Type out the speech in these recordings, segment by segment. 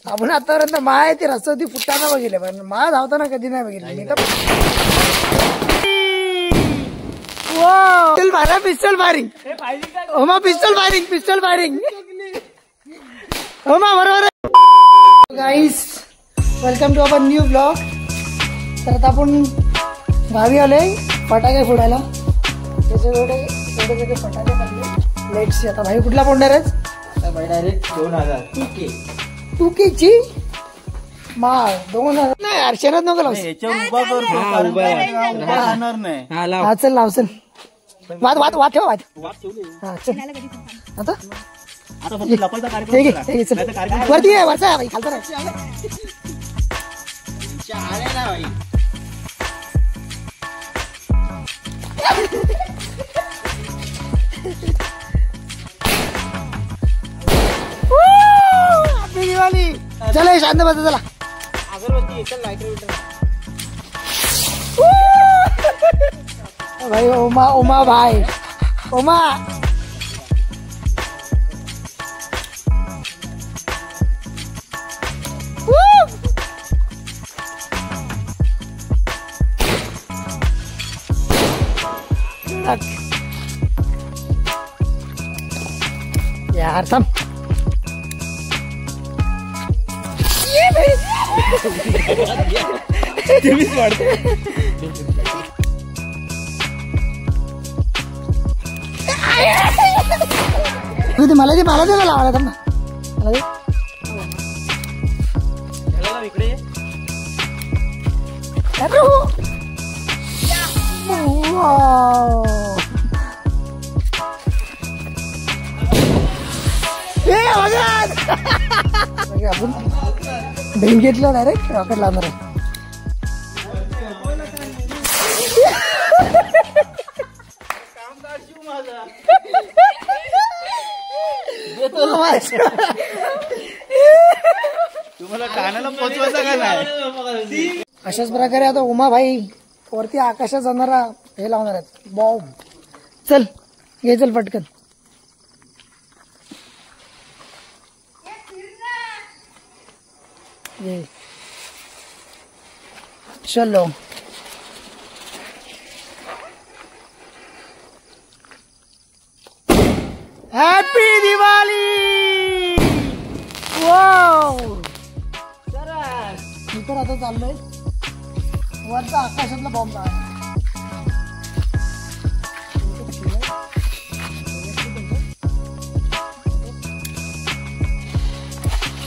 आपण आतापर्यंत माय ते रस्त्यावरती फुटताना बघितले पण मा धावताना कधी नाही बघितले. मी तर पिस्टल फायरिंग ओमा पिस्टल फायरिंग ओमा बरोबर. Guys welcome to our new blog. तर आता आपण गावी आलोय फटाके फोडायला. त्याचे थोडे फटाके पडले लेट्स. आता भाई कुठला फोडणार आहेस? डायरेक्ट 2000 2K माळ 2000 नाही अर्चनात नको लावू. हा चल लाव चल वाद ठेव वाद. हा चल आता वरती आहे वरचा भाई खालचा नाही. दिवाळी चला शांत बसा चला. भाई ओमा भाई ओमा यार थांब. मला ते लावायला थांब ना. आपण बेन घेतलं डायरेक्ट रॉकेट लावणार आहे. तुम्हाला कानाला पोचवायचा का नाही? अशाच प्रकारे आता उमाभाई वरती आकाशात जाणारा हे लावणार आहेत बॉम्ब. चल घे चल पटकन. चलो हॅपी दिवाळी. मी तर आता चाललोय वरचा आकाशातला बॉम्ब आहे.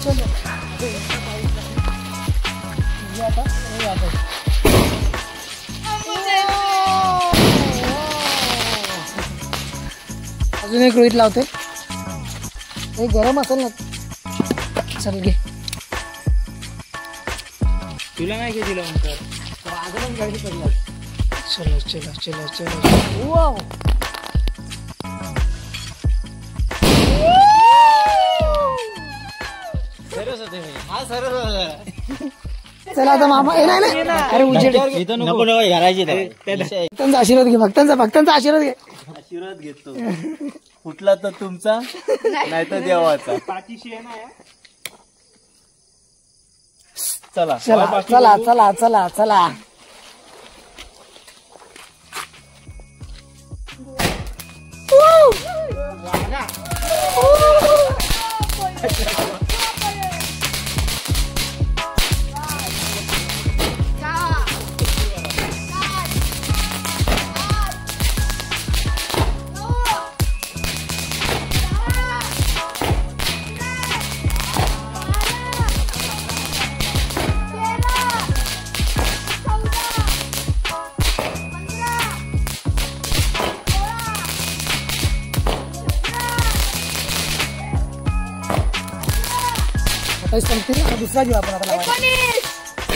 चलो अजून एक रोहित लावते. हे गरम असेल ना. चल घे. तुला नाही दिलं गाडी पडला. चलो चलो चलो चलो. वाव चला आता मामा नाही. अरे उजेड घालायची. भक्तांचा आशीर्वाद घे. भक्तांचा आशीर्वाद घे. आशीर्वाद घेतो. कुठला तर तुमचा नाही तर देवाचा. चला चला चला चला चला चला. दुसरा घेऊ आपण आता.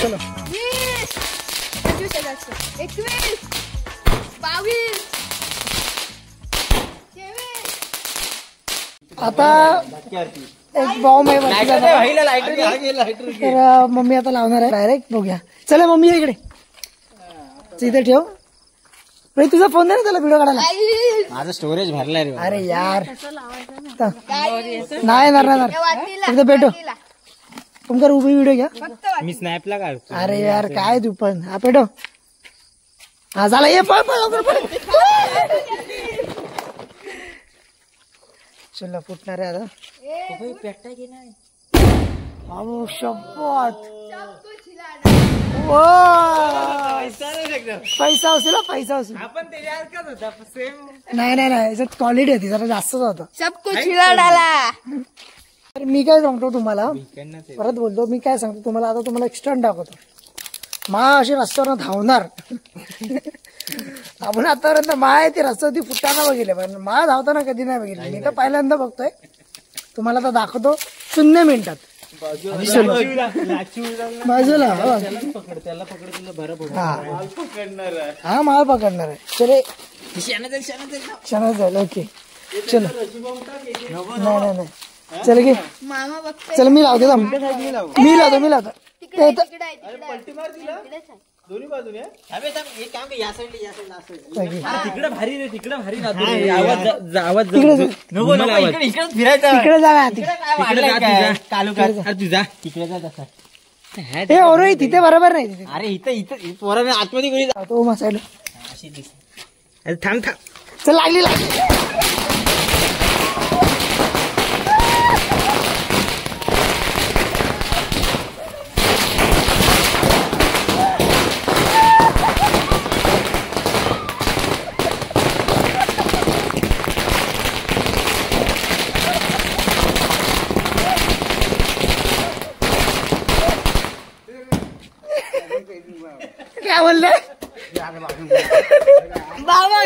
चलो 20, 21, 22, आता एक बॉम्ब आहे. तर मम्मी आता लावणार आहे डायरेक्ट. बघूया चला मम्मी इकडे इथे ठेव. तुझा फोन नाही ना त्याला व्हिडिओ काढायला. माझं स्टोरेज भरलाय रे. अरे यार नाही येणार एकदा भेटू. तुमका उभी व्हिडिओ घ्या. मी स्नॅपला काढतो. अरे यार काय तू पण हा पेटो. हा झाला ये पळ पळ पळ. चला फुटणार आहे आता. अहो शपथ. पैसा असेल पैसा असेल. नाही नाही नाही याच्यात क्वालिटी होती जरा जास्तच होता. सब कुछ हिला डाला. तर मी काय सांगतो तुम्हाला परत बोलतो मी काय सांगतो तुम्हाला आता तुम्हाला एक्स्टर्न दाखवतो. मा अशी रस्त्यावर धावणार. आपण आतापर्यंत मा आहे ती रस्त्यावरती फुटाना बघितले पण मा धावताना कधी नाही बघितली. मी तर पहिल्यांदा बघतोय. तुम्हाला तर दाखवतो 0 मिनिटात. बाजूला हा माल पकडणार आहे. चले क्षणात जाईल. ओके चलो. नाही नाही नाही चल घे. मामा बघतोय. चल मी लावतो मी लावतो. दोन्ही बाजूने तिकडे भारी रे तिकडे भारी तिकडे जा हे ओरे तिथे बरोबर नाही तिथे. अरे इथं पोराने आतमध्ये गेली तो मसायला अरे थांब चल लागली. काय बोलले बाबा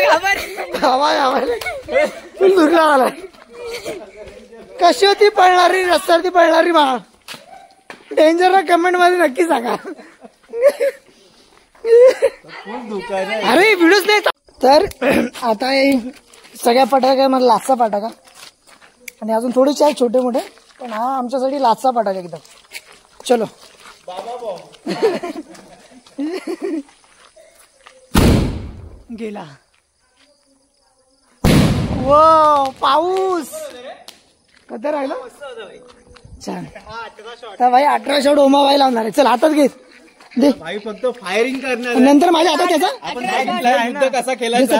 घाबरले. दुर्ला आला. कशी होती पळणारी रस्त्यावरती पळणारी माळ. डेंजर कमेंट मध्ये नक्की सांगा. अरे व्हिडिओच नाही. तर आता सगळ्या फटाका मला लाचचा फटाका आणि अजून थोडेसे आहेत छोटे मोठे पण हा आमच्यासाठी लाचचा फटाका एकदम. चलो गेला. वो पाऊस कधी राहिला छान. तर भाई 18 शॉट ओमा भाई लावणार आहे. चल हातात घे दे. भाई फक्त फायरिंग करणार. नंतर माझ्या हातात त्याचा आपण बघितलं युद्ध कसा केलायचा.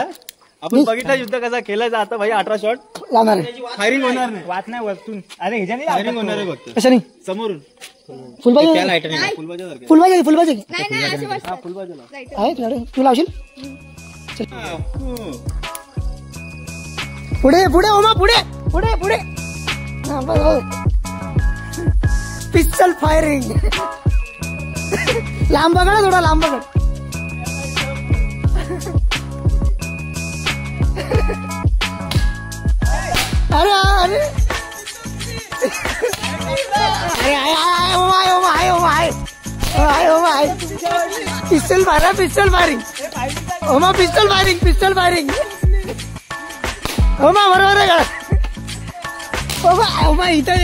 आपण बघितलं युद्ध कसा केलायचा. आता भाई 18 शॉट लावणार आहे. फायरिंग होणार नाही. वाच नाही वरतून. अरे ह्याच्याने फायरिंग होणार आहे फक्त कशाने समोरून. फुलबाजी फुलबाजासारखे फुलबाजी फुलबाजी नाही नाही असे बस. फुलबाजाला आहे तुझ्याकडे तू लावशील. पुढे पुढे ओमा पुढे पुढे पुढे. Pistol firing. लांब बघा थोडा लांब बघा. अरे अरे पिस्टल मारा. पिस्टल फायरिंग ओमा. पिस्टल फायरिंग ओमा बरोबर आहे का. ओमा इथं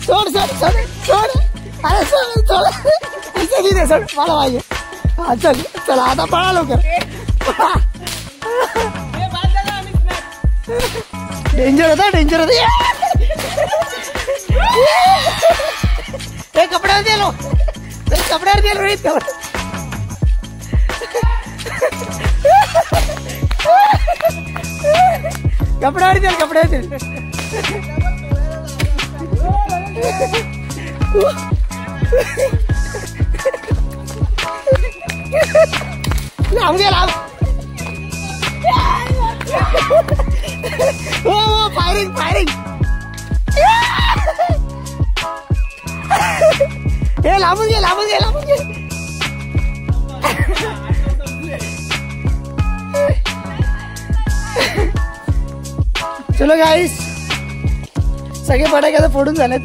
सोड. अरे सोड इथं तिथे सोड मला पाहिजे. हा चल चला आता पळा लवकर. डेंजर होता. कपड्यावर गेलो रोहित. कपड्यावर देल. लांब गेला. हो फायरिंग. हे लांबून घे. चलो गाईस सगळे फटाके आता फोडून झालेत.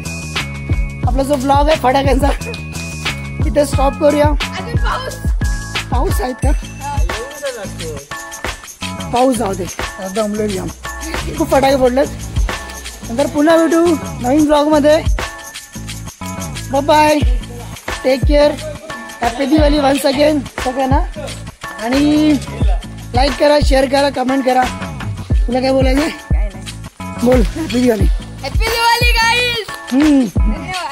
आपला जो ब्लॉग आहे फटाक्यांचा इथे स्टॉप करूया. अजून पाऊस आहेत का. पाऊस जाऊ दे. दमलो जाम. खूप फटाके फोडलेत. नंतर पुन्हा भेटू नवीन ब्लॉग मध्ये. Bye take care. Happy Diwali once again सगळ्यांना. आणि लाईक करा, शेअर करा, कमेंट करा. तुला काय बोलायचं बोल. हॅपी दिवाळी. हॅपी दिवाळी गाईस. हम्म. धन्यवाद.